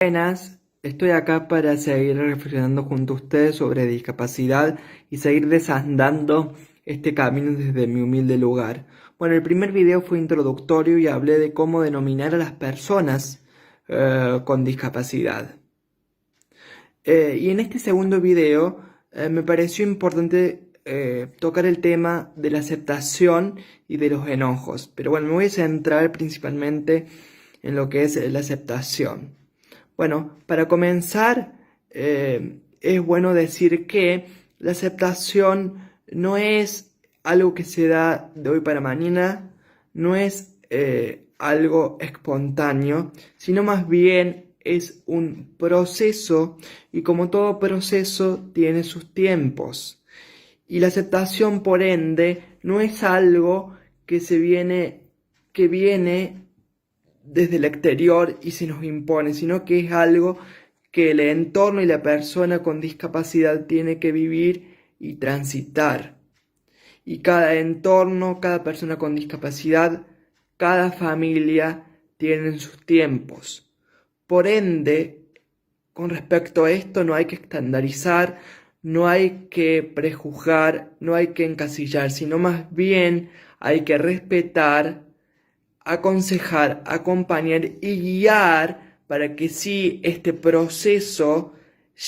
Buenas, estoy acá para seguir reflexionando junto a ustedes sobre discapacidad y seguir desandando este camino desde mi humilde lugar. Bueno, el primer video fue introductorio y hablé de cómo denominar a las personas con discapacidad. Y en este segundo video me pareció importante tocar el tema de la aceptación y de los enojos. Pero bueno, me voy a centrar principalmente en lo que es la aceptación. Bueno, para comenzar, es bueno decir que la aceptación no es algo que se da de hoy para mañana, no es algo espontáneo, sino más bien es un proceso y como todo proceso tiene sus tiempos. Y la aceptación, por ende, no es algo que viene desde el exterior y se nos impone, sino que es algo que el entorno y la persona con discapacidad tiene que vivir y transitar. Y cada entorno, cada persona con discapacidad, cada familia tienen sus tiempos. Por ende, con respecto a esto no hay que estandarizar, no hay que prejuzgar, no hay que encasillar, sino más bien hay que respetar, aconsejar, acompañar y guiar para que sí este proceso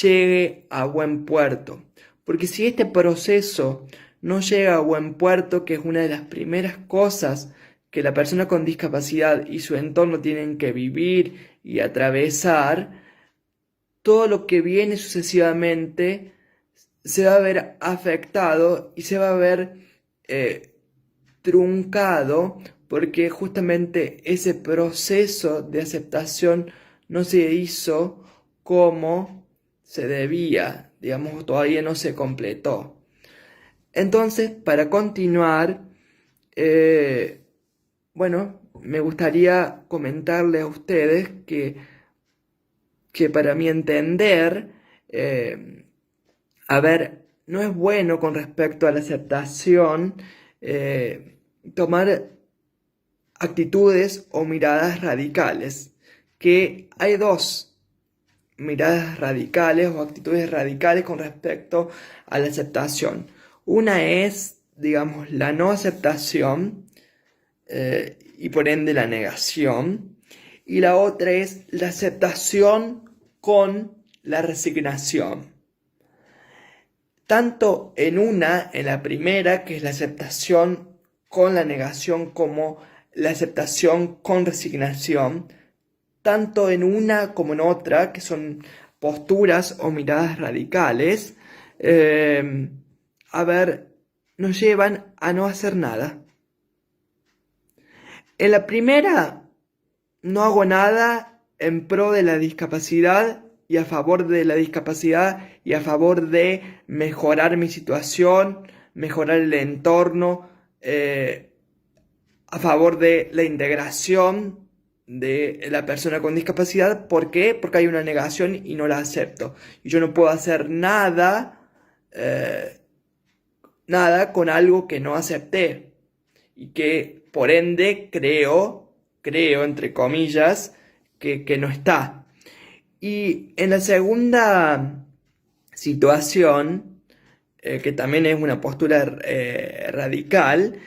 llegue a buen puerto. Porque si este proceso no llega a buen puerto, que es una de las primeras cosas que la persona con discapacidad y su entorno tienen que vivir y atravesar, todo lo que viene sucesivamente se va a ver afectado y se va a ver truncado porque justamente ese proceso de aceptación no se hizo como se debía, digamos, todavía no se completó. Entonces, para continuar, bueno, me gustaría comentarle a ustedes que para mi entender, a ver, no es bueno con respecto a la aceptación tomar actitudes o miradas radicales, que hay dos miradas radicales o actitudes radicales con respecto a la aceptación. Una es, digamos, la no aceptación y por ende la negación, y la otra es la aceptación con la resignación. Tanto en la primera, que es la aceptación con la negación, como la aceptación con resignación, tanto en una como en otra, que son posturas o miradas radicales, nos llevan a no hacer nada. En la primera, no hago nada en pro de la discapacidad y a favor de la discapacidad y a favor de mejorar mi situación, mejorar el entorno, a favor de la integración de la persona con discapacidad. ¿Por qué? Porque hay una negación y no la acepto. Y yo no puedo hacer nada, nada con algo que no acepté y que por ende creo entre comillas, que no está. Y en la segunda situación, que también es una postura radical,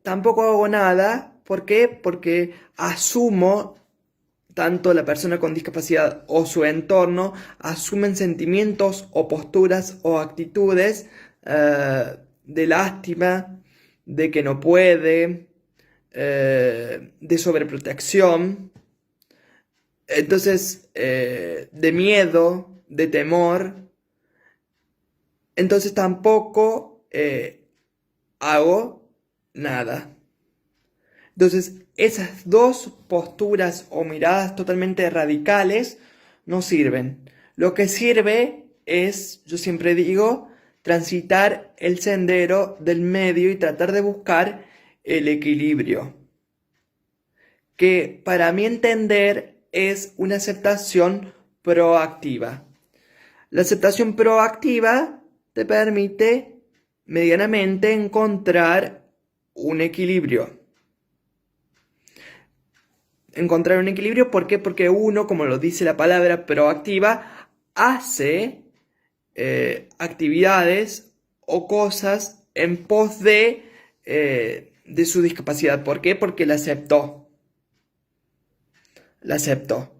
tampoco hago nada. ¿Por qué? Porque asumo, tanto la persona con discapacidad o su entorno, asumen sentimientos o posturas o actitudes de lástima, de que no puede, de sobreprotección, entonces de miedo, de temor. Entonces tampoco hago nada. Entonces esas dos posturas o miradas totalmente radicales no sirven. Lo que sirve es, yo siempre digo, transitar el sendero del medio y tratar de buscar el equilibrio, que para mi entender es una aceptación proactiva. La aceptación proactiva te permite medianamente encontrar un equilibrio. encontrar un equilibrio. ¿Por qué? Porque uno, como lo dice la palabra proactiva, hace actividades o cosas en pos de su discapacidad. ¿Por qué? Porque la aceptó. La aceptó.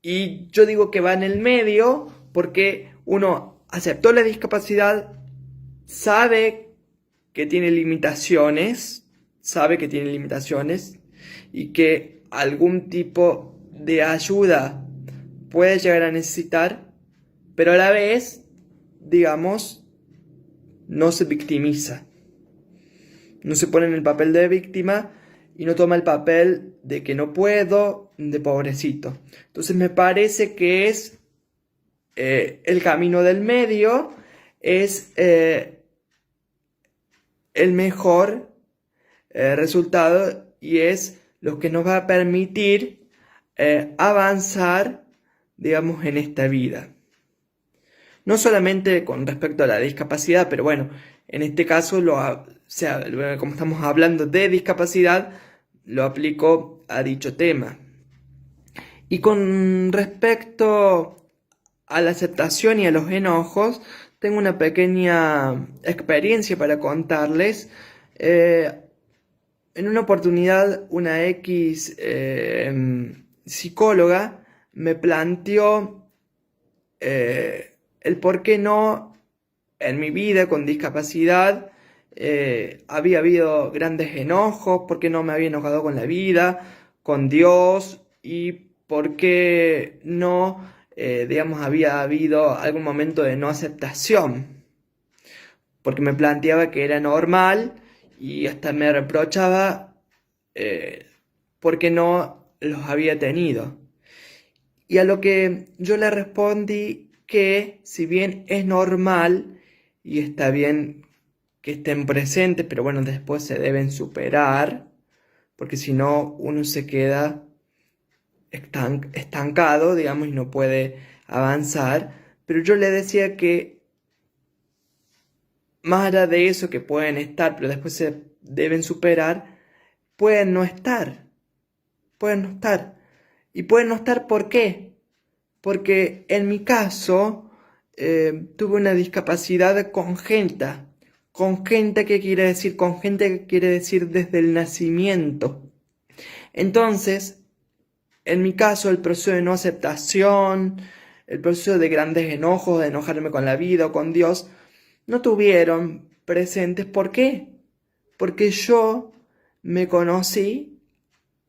Y yo digo que va en el medio porque uno aceptó la discapacidad, sabe que tiene limitaciones, y que algún tipo de ayuda puede llegar a necesitar, pero a la vez, digamos, no se victimiza, no se pone en el papel de víctima y no toma el papel de que no puedo, de pobrecito. Entonces me parece que es el camino del medio, es el mejor resultado, y es lo que nos va a permitir avanzar, digamos, en esta vida. No solamente con respecto a la discapacidad, pero bueno, en este caso, como estamos hablando de discapacidad, lo aplico a dicho tema. Y con respecto a la aceptación y a los enojos, tengo una pequeña experiencia para contarles. En una oportunidad, una psicóloga me planteó el por qué no en mi vida con discapacidad había habido grandes enojos, por qué no me había enojado con la vida, con Dios, y por qué no, digamos, había habido algún momento de no aceptación. Porque me planteaba que era normal y hasta me reprochaba por qué no los había tenido. Y a lo que yo le respondí que si bien es normal y está bien que estén presentes, pero bueno, después se deben superar, porque si no uno se queda estancado, digamos, y no puede avanzar. Pero yo le decía que más allá de eso, que pueden estar, pero después se deben superar, pueden no estar. Pueden no estar. ¿Y pueden no estar por qué? Porque en mi caso tuve una discapacidad congénita. ¿Congénita qué quiere decir? Congénita quiere decir desde el nacimiento. Entonces, en mi caso, el proceso de no aceptación, el proceso de grandes enojos, de enojarme con la vida o con Dios, no tuvieron presentes. ¿Por qué? Porque yo me conocí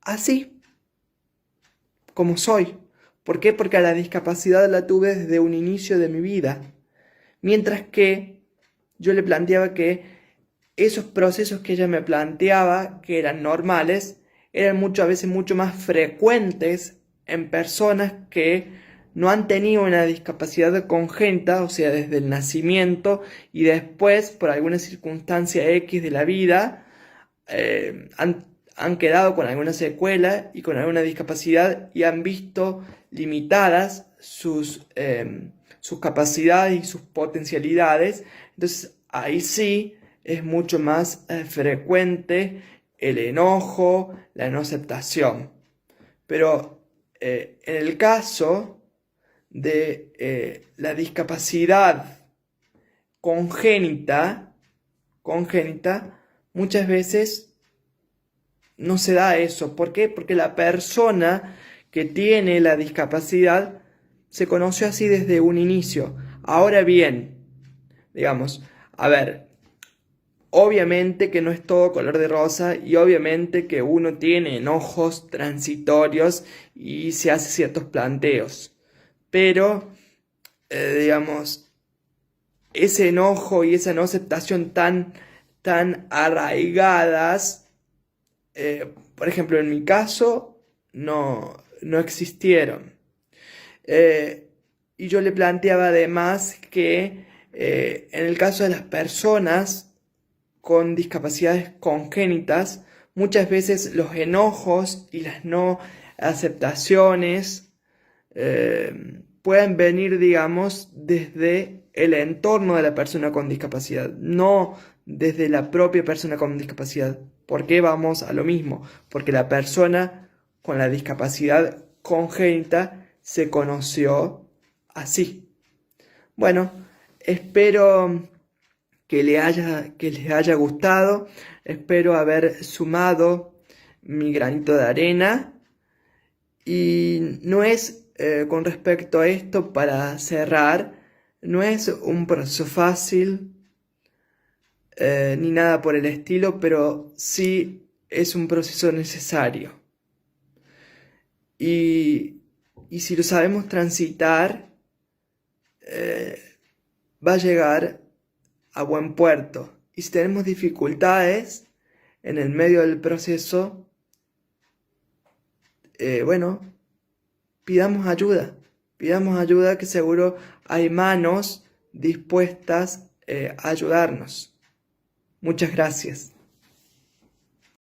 así, como soy. ¿Por qué? Porque a la discapacidad la tuve desde un inicio de mi vida. Mientras que yo le planteaba que esos procesos que ella me planteaba, que eran normales, eran a veces mucho más frecuentes en personas que no han tenido una discapacidad congénita, o sea, desde el nacimiento, y después, por alguna circunstancia X de la vida, han quedado con alguna secuela y con alguna discapacidad y han visto limitadas sus capacidades y sus potencialidades. Entonces ahí sí es mucho más frecuente el enojo, la no aceptación. Pero en el caso de la discapacidad congénita, muchas veces no se da eso. ¿Por qué? Porque la persona que tiene la discapacidad se conoció así desde un inicio. Ahora bien, digamos, a ver, obviamente que no es todo color de rosa y obviamente que uno tiene enojos transitorios y se hace ciertos planteos. Pero, digamos, ese enojo y esa no aceptación tan arraigadas, por ejemplo, en mi caso, no existieron. Y yo le planteaba además que en el caso de las personas con discapacidades congénitas, muchas veces los enojos y las no aceptaciones pueden venir, digamos, desde el entorno de la persona con discapacidad, no desde la propia persona con discapacidad. ¿Por qué vamos a lo mismo? Porque la persona con la discapacidad congénita se conoció así. Bueno, espero que les haya gustado, espero haber sumado mi granito de arena y no es con respecto a esto, para cerrar, no es un proceso fácil ni nada por el estilo, pero sí es un proceso necesario. Y si lo sabemos transitar, va a llegar a buen puerto. Y si tenemos dificultades en el medio del proceso, bueno, pidamos ayuda, que seguro hay manos dispuestas a ayudarnos. Muchas gracias.